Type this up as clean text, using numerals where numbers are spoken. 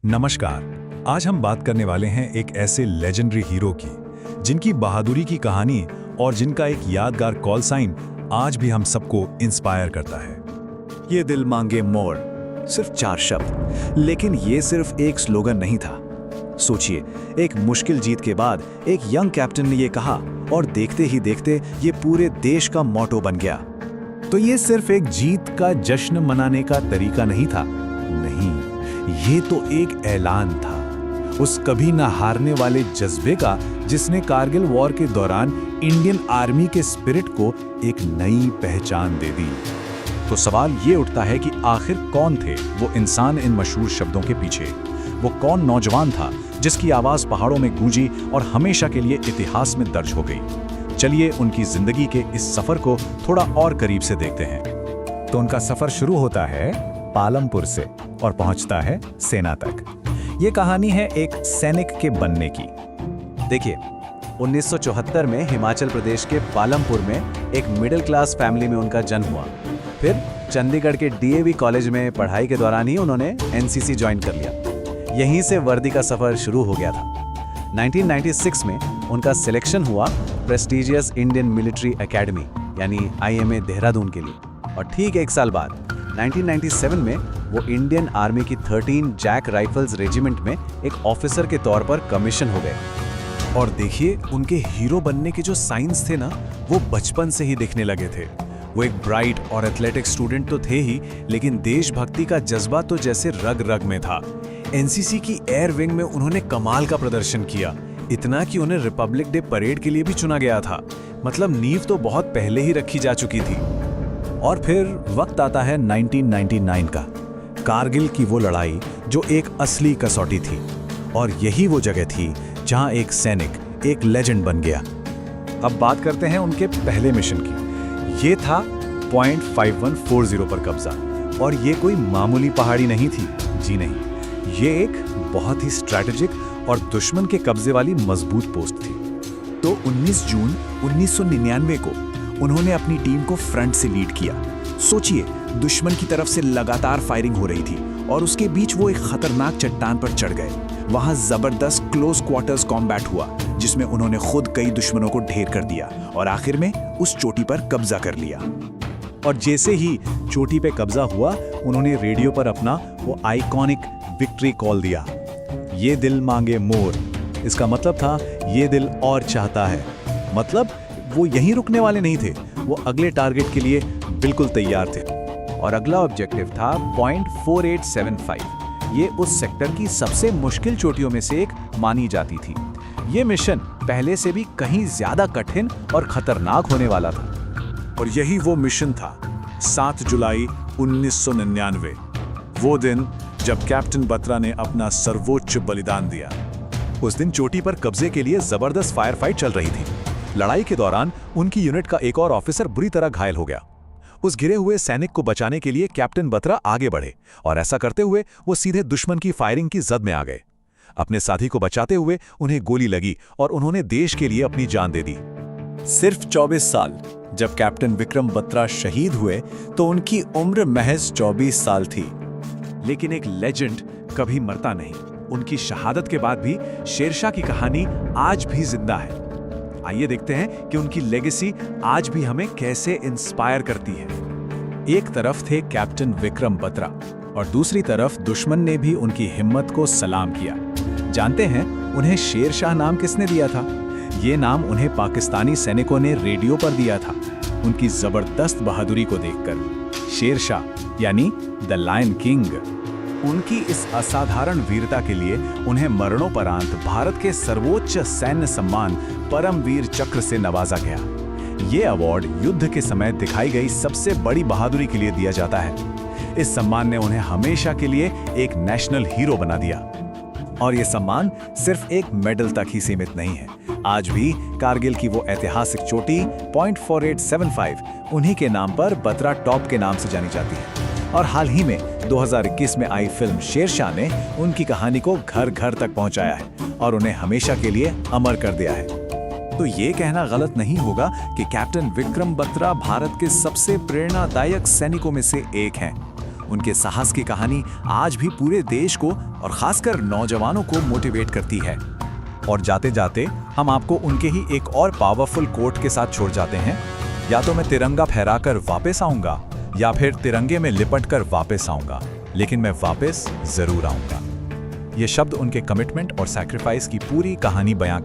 नमस्कार। आज हम बात करने वाले हैं एक ऐसे लेजेंडरी हीरो की जिनकी बहादुरी की कहानी और जिनका एक यादगार कॉल साइन आज भी हम सबको इंस्पायर करता है। ये दिल मांगे मोर, सिर्फ 4 शब्द, लेकिन ये सिर्फ एक स्लोगन नहीं था। सोचिए, एक मुश्किल जीत के बाद एक यंग कैप्टन ने ये कहा और देखते ही देखते ये पूरे देश का मोटो बन गया। तो ये सिर्फ एक जीत का जश्न मनाने का तरीका नहीं था, नहीं, ये तो एक ऐलान था उस कभी ना हारने वाले जज्बे का जिसने कारगिल वॉर के दौरान इंडियन आर्मी के स्पिरिट को एक नई पहचान दे दी। तो सवाल ये उठता है कि आखिर कौन थे वो इंसान इन मशहूर शब्दों के पीछे? वो कौन नौजवान था जिसकी आवाज पहाड़ों में गूंजी और हमेशा के लिए इतिहास में दर्ज हो गई? चलिए उनकी जिंदगी के इस सफर को थोड़ा और करीब से देखते हैं। तो उनका सफर शुरू होता है पालमपुर से और पहुंचता है सेना तक। ये कहानी है एक सैनिक के बनने की। देखिए, 1974 में हिमाचल प्रदेश के पालमपुर में एक मिडिल क्लास फैमिली में उनका जन्म हुआ। फिर चंडीगढ़ के डीएवी कॉलेज में पढ़ाई के दौरान ही उन्होंने एनसीसी ज्वाइन कर लिया। यहीं से वर्दी का सफर शुरू हो गया था। 1996 में उनका सिलेक्शन हुआ प्रेस्टिजियस इंडियन मिलिट्री एकेडमी यानी आईएमए देहरादून के लिए, और ठीक एक साल बाद 1997 में वो इंडियन आर्मी की 13 जैक राइफल्स रेजिमेंट में एक ऑफिसर के तौर पर कमीशन हो गए। और देखिए, उनके हीरो बनने के जो साइंस थे ना, वो बचपन से ही दिखने लगे थे। वो एक ब्राइट और एथलेटिक स्टूडेंट तो थे ही, लेकिन देशभक्ति का जज्बा तो जैसे रग रग में था। एनसीसी की एयर विंग में उन्होंने कमाल का प्रदर्शन किया, इतना कि उन्हें रिपब्लिक डे परेड के लिए भी चुना गया था। मतलब नींव तो बहुत पहले ही रखी जा चुकी थी। और फिर वक्त आता है 1999 का, कारगिल की वो लड़ाई जो एक असली कसौटी थी। और यही वो जगह थी जहां एक सैनिक एक लेजेंड बन गया। अब बात करते हैं उनके पहले मिशन की। ये था पॉइंट 5140 पर कब्जा, और ये कोई मामूली पहाड़ी नहीं थी, जी नहीं, ये एक बहुत ही स्ट्रैटेजिक और दुश्मन के कब्जे वाली मजबूत पोस्ट थी। तो 19 जून 1999 को उन्होंने अपनी टीम को फ्रंट से लीड किया। सोचिए, दुश्मन की तरफ से लगातार फायरिंग हो रही थी और उसके बीच वो एक खतरनाक चट्टान पर चढ़ गए। वहां जबरदस्त क्लोज क्वार्टर्स कॉम्बैट हुआ जिसमें उन्होंने खुद कई दुश्मनों को ढेर कर दिया और आखिर में उस चोटी पर कब्जा कर लिया। और जैसे ही चोटी पे कब्जा हुआ, उन्होंने रेडियो पर अपना वो आइकॉनिक विक्ट्री कॉल दिया, ये दिल मांगे मोर। इसका मतलब था ये दिल और चाहता है। मतलब वो यहीं रुकने वाले नहीं थे, वो अगले टारगेट के लिए बिल्कुल तैयार थे। और अगला ऑब्जेक्टिव था पॉइंट 4875। ये उस सेक्टर की सबसे मुश्किल चोटियों में से एक मानी जाती थी। ये मिशन पहले से भी कहीं ज्यादा कठिन और खतरनाक होने वाला था। और यही वो मिशन था, 7 जुलाई 1999, वो दिन जब कैप्टन बत्रा ने अपना सर्वोच्च बलिदान दिया। उस दिन चोटी पर कब्जे के लिए जबरदस्त फायर फाइट चल रही थी। लड़ाई के दौरान उनकी यूनिट का एक और ऑफिसर बुरी तरह घायल हो गया। उस गिरे हुए सैनिक को बचाने के लिए कैप्टन बत्रा आगे बढ़े, और ऐसा करते हुए वो सीधे दुश्मन की फायरिंग की जद में आ गए। अपने साथी को बचाते हुए उन्हें गोली लगी और उन्होंने देश के लिए अपनी जान दे दी। सिर्फ 24 साल। जब कैप्टन विक्रम बत्रा शहीद हुए तो उनकी उम्र महज 24 साल थी। लेकिन एक लेजेंड कभी मरता नहीं। उनकी शहादत के बाद भी शेरशाह की कहानी आज भी जिंदा है। आइए देखते हैं कि उनकी लेगेसी आज भी हमें कैसे इंस्पायर करती है। एक तरफ थे कैप्टन विक्रम बत्रा और दूसरी तरफ दुश्मन ने भी उनकी हिम्मत को सलाम किया। जानते हैं उन्हें शेरशाह नाम किसने दिया था? ये नाम उन्हें पाकिस्तानी सैनिकों ने रेडियो पर दिया था, उनकी जबरदस्त बहादुरी को देखकर। शेरशाह यानी द लायन किंग। उनकी इस असाधारण वीरता के लिए उन्हें मरणोपरांत भारत के सर्वोच्च सैन्य सम्मान परमवीर चक्र से नवाजा गया। ये अवार्ड युद्ध के समय दिखाई गई सबसे बड़ी बहादुरी के लिए दिया जाता है। इस सम्मान ने उन्हें हमेशा के लिए एक नेशनल हीरो बना दिया। और ये सम्मान सिर्फ एक मेडल तक ही सीमित नहीं है। आज भी कारगिल की वो ऐतिहासिक चोटी पॉइंट 4875 उन्हीं के नाम पर बत्रा टॉप के नाम से जानी जाती है। और हाल ही में 2021 में आई फिल्म शेरशाह ने उनकी कहानी को घर घर तक पहुंचाया है और उन्हें हमेशा के लिए अमर कर दिया है। तो ये कहना गलत नहीं होगा कि कैप्टन विक्रम बत्रा भारत के सबसे प्रेरणादायक सैनिकों में से एक हैं। उनके साहस की कहानी आज भी पूरे देश को और खासकर नौजवानों को मोटिवेट करती है। और जाते जाते हम आपको उनके ही एक और पावरफुल कोट के साथ छोड़ जाते हैं, या तो मैं तिरंगा फहराकर वापस आऊंगा या फिर तिरंगे में लिपटकर वापस आऊंगा, लेकिन मैं वापस जरूर आऊंगा। ये शब्द उनके कमिटमेंट और सैक्रिफाइस की पूरी कहानी बयां